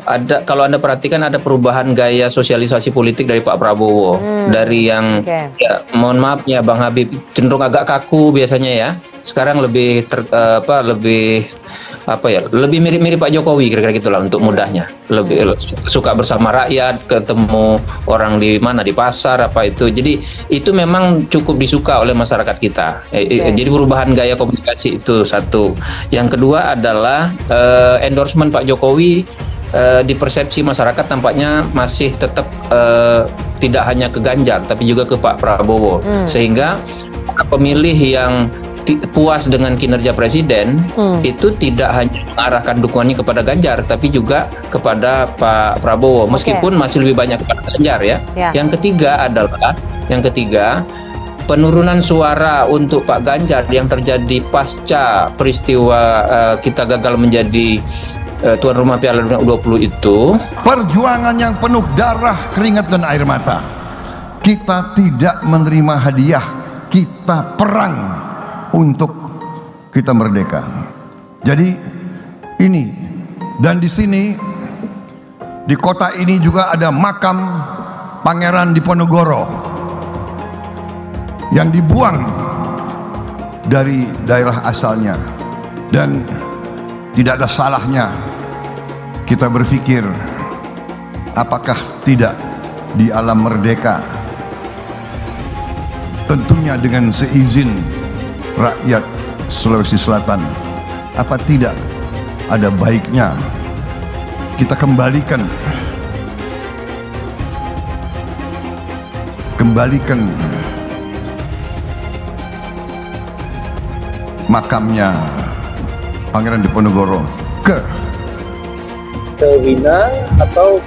ada, kalau Anda perhatikan ada perubahan gaya sosialisasi politik dari Pak Prabowo. Dari yang ya, mohon maaf ya Bang Habib, cenderung agak kaku biasanya ya. Sekarang lebih lebih mirip-mirip Pak Jokowi, kira-kira gitulah untuk mudahnya. Lebih suka bersama rakyat, ketemu orang di mana, di pasar apa itu. Jadi itu memang cukup disuka oleh masyarakat kita. Jadi perubahan gaya komunikasi itu satu. Yang kedua adalah endorsement Pak Jokowi di persepsi masyarakat tampaknya masih tetap tidak hanya ke Ganjar tapi juga ke Pak Prabowo. Sehingga pemilih yang puas dengan kinerja presiden itu tidak hanya mengarahkan dukungannya kepada Ganjar tapi juga kepada Pak Prabowo, meskipun masih lebih banyak kepada Ganjar ya. Yang ketiga adalah penurunan suara untuk Pak Ganjar yang terjadi pasca peristiwa kita gagal menjadi tuan rumah Piala Dunia U20 itu. Perjuangan yang penuh darah, keringat dan air mata. Kita tidak menerima hadiah, kita perang untuk kita merdeka. Jadi ini, dan di sini, di kota ini juga ada makam Pangeran Diponegoro yang dibuang dari daerah asalnya, dan tidak ada salahnya kita berpikir apakah tidak di alam merdeka, tentunya dengan seizin rakyat Sulawesi Selatan, apa tidak ada baiknya kita kembalikan makamnya Pangeran Diponegoro ke Wina atau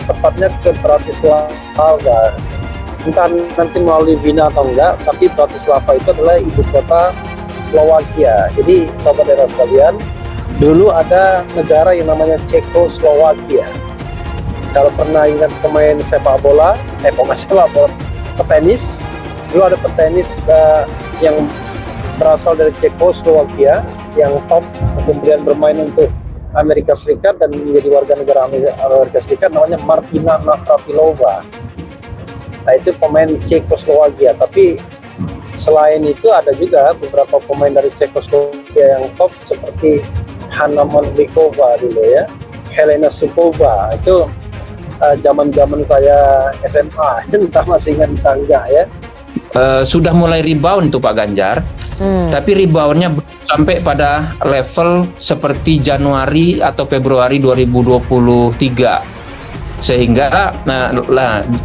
tepatnya ke Bratislava. Entah nanti melalui Wina atau enggak, tapi Bratislava itu adalah ibu kota Slovakia. Jadi sahabat daerah sekalian, dulu ada negara yang namanya Cekoslowakia. Kalau pernah ingat pemain sepak bola, petenis, dulu ada petenis yang berasal dari Cekoslowakia yang top, kemudian bermain untuk Amerika Serikat dan menjadi warga negara Amerika Serikat, namanya Martina Navratilova. Nah itu pemain Cekoslowakia, tapi selain itu ada juga beberapa pemain dari Cekoslowakia yang top seperti Hanna Mondlikova dulu ya, Helena Sukova, itu zaman-zaman saya SMA, entah masih ingat entah enggak ya. Sudah mulai rebound tuh Pak Ganjar, tapi reboundnya sampai pada level seperti Januari atau Februari 2023. Sehingga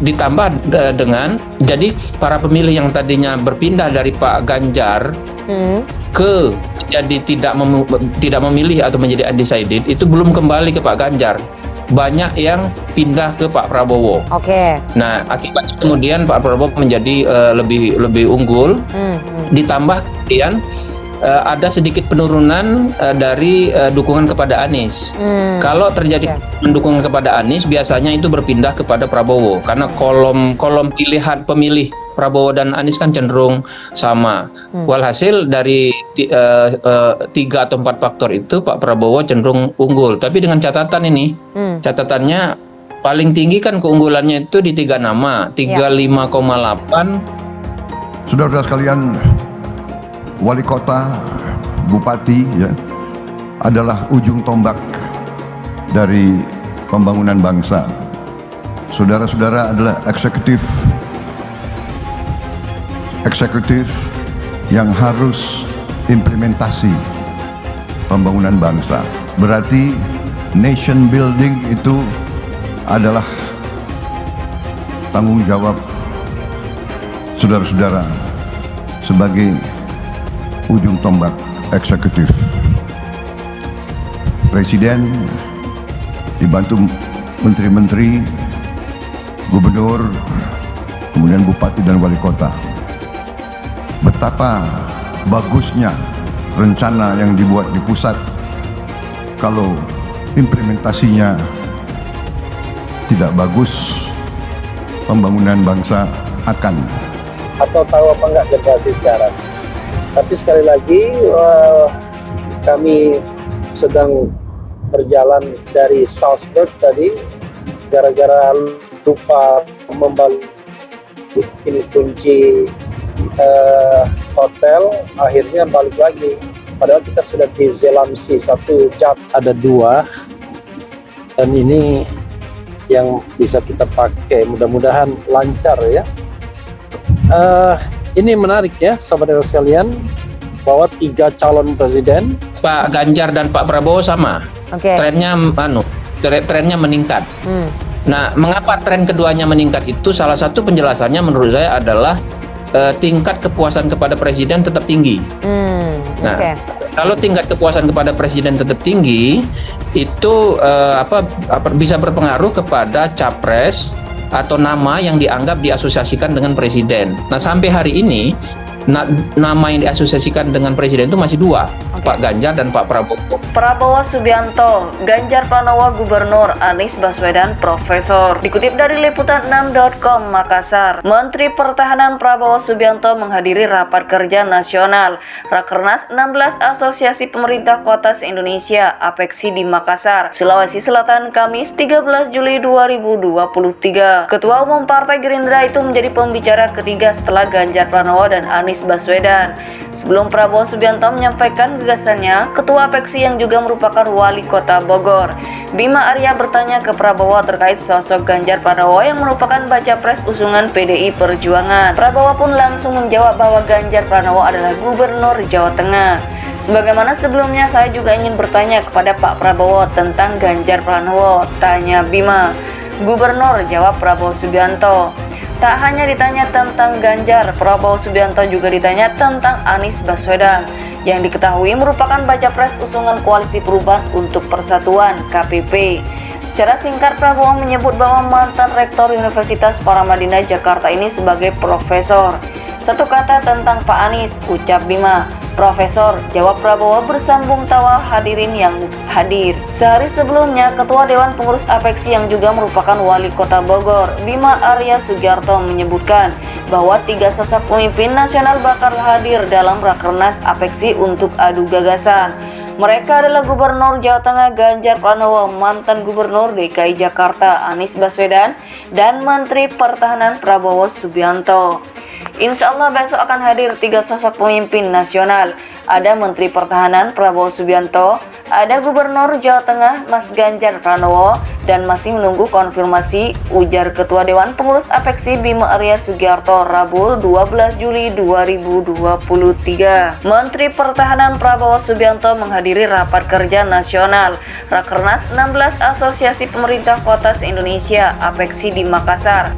ditambah dengan jadi para pemilih yang tadinya berpindah dari Pak Ganjar ke jadi tidak memilih atau menjadi undecided itu belum kembali ke Pak Ganjar, banyak yang pindah ke Pak Prabowo. Nah akibatnya kemudian Pak Prabowo menjadi lebih unggul. Ditambah kemudian ada sedikit penurunan dari dukungan kepada Anies. Kalau terjadi dukungan kepada Anies, biasanya itu berpindah kepada Prabowo karena kolom pilihan pemilih Prabowo dan Anies kan cenderung sama. Walhasil dari 3 atau 4 faktor itu Pak Prabowo cenderung unggul. Tapi dengan catatan ini, catatannya paling tinggi kan keunggulannya itu di 3 nama, 35,8. Saudara-saudara sekalian, wali kota, bupati ya, adalah ujung tombak dari pembangunan bangsa. Saudara-saudara adalah eksekutif yang harus implementasi pembangunan bangsa. Berarti nation building itu adalah tanggung jawab saudara-saudara sebagai ujung tombak eksekutif. Presiden dibantu menteri-menteri, gubernur, kemudian bupati dan wali kota. Betapa bagusnya rencana yang dibuat di pusat, kalau implementasinya tidak bagus, pembangunan bangsa akan. Atau tahu apa enggak generasi sekarang. Tapi sekali lagi kami sedang berjalan dari Salzburg tadi gara-gara lupa membalik ini kunci hotel, akhirnya balik lagi. Padahal kita sudah di Zelamsi 1 jam, ada 2, dan ini yang bisa kita pakai, mudah-mudahan lancar ya. Ini menarik ya sahabat sekalian, bahwa 3 calon presiden, Pak Ganjar dan Pak Prabowo sama. Trennya trennya meningkat. Nah, mengapa tren keduanya meningkat itu? Salah satu penjelasannya menurut saya adalah tingkat kepuasan kepada presiden tetap tinggi. Nah, kalau tingkat kepuasan kepada presiden tetap tinggi, itu bisa berpengaruh kepada capres atau nama yang dianggap diasosiasikan dengan presiden. Nah, sampai hari ini nama yang diasosiasikan dengan presiden itu masih 2, Pak Ganjar dan Pak Prabowo. Prabowo Subianto, Ganjar Pranowo Gubernur, Anies Baswedan Profesor. Dikutip dari liputan6.com Makassar, Menteri Pertahanan Prabowo Subianto menghadiri rapat kerja nasional Rakernas 16 Asosiasi Pemerintah Kota se-Indonesia (APEKSI) di Makassar, Sulawesi Selatan, Kamis 13 Juli 2023. Ketua Umum Partai Gerindra itu menjadi pembicara ketiga setelah Ganjar Pranowo dan Anies Baswedan. Sebelum Prabowo Subianto menyampaikan gagasannya, Ketua APEKSI yang juga merupakan Wali Kota Bogor, Bima Arya, bertanya ke Prabowo terkait sosok Ganjar Pranowo yang merupakan baca pres usungan PDI Perjuangan. Prabowo pun langsung menjawab bahwa Ganjar Pranowo adalah Gubernur Jawa Tengah. Sebagaimana sebelumnya, saya juga ingin bertanya kepada Pak Prabowo tentang Ganjar Pranowo, tanya Bima. Gubernur, jawab Prabowo Subianto. Tak hanya ditanya tentang Ganjar, Prabowo Subianto juga ditanya tentang Anies Baswedan yang diketahui merupakan baca pres usungan Koalisi Perubahan untuk Persatuan (KPP). Secara singkat, Prabowo menyebut bahwa mantan Rektor Universitas Paramadina Jakarta ini sebagai profesor. Satu kata tentang Pak Anies, ucap Bima. Profesor, jawab Prabowo bersambung tawa hadirin yang hadir. Sehari sebelumnya, Ketua Dewan Pengurus APEKSI yang juga merupakan Wali Kota Bogor, Bima Arya Sugiarto, menyebutkan bahwa 3 sosok pemimpin nasional bakal hadir dalam Rakernas APEKSI untuk adu gagasan. Mereka adalah Gubernur Jawa Tengah Ganjar Pranowo, mantan Gubernur DKI Jakarta Anies Baswedan, dan Menteri Pertahanan Prabowo Subianto. Insya Allah besok akan hadir 3 sosok pemimpin nasional. Ada Menteri Pertahanan Prabowo Subianto, ada Gubernur Jawa Tengah Mas Ganjar Pranowo, dan masih menunggu konfirmasi, ujar Ketua Dewan Pengurus APEKSI Bima Arya Sugiarto Rabu 12 Juli 2023. Menteri Pertahanan Prabowo Subianto menghadiri rapat kerja nasional Rakernas 16 Asosiasi Pemerintah Kota se-Indonesia (APEKSI) di Makassar.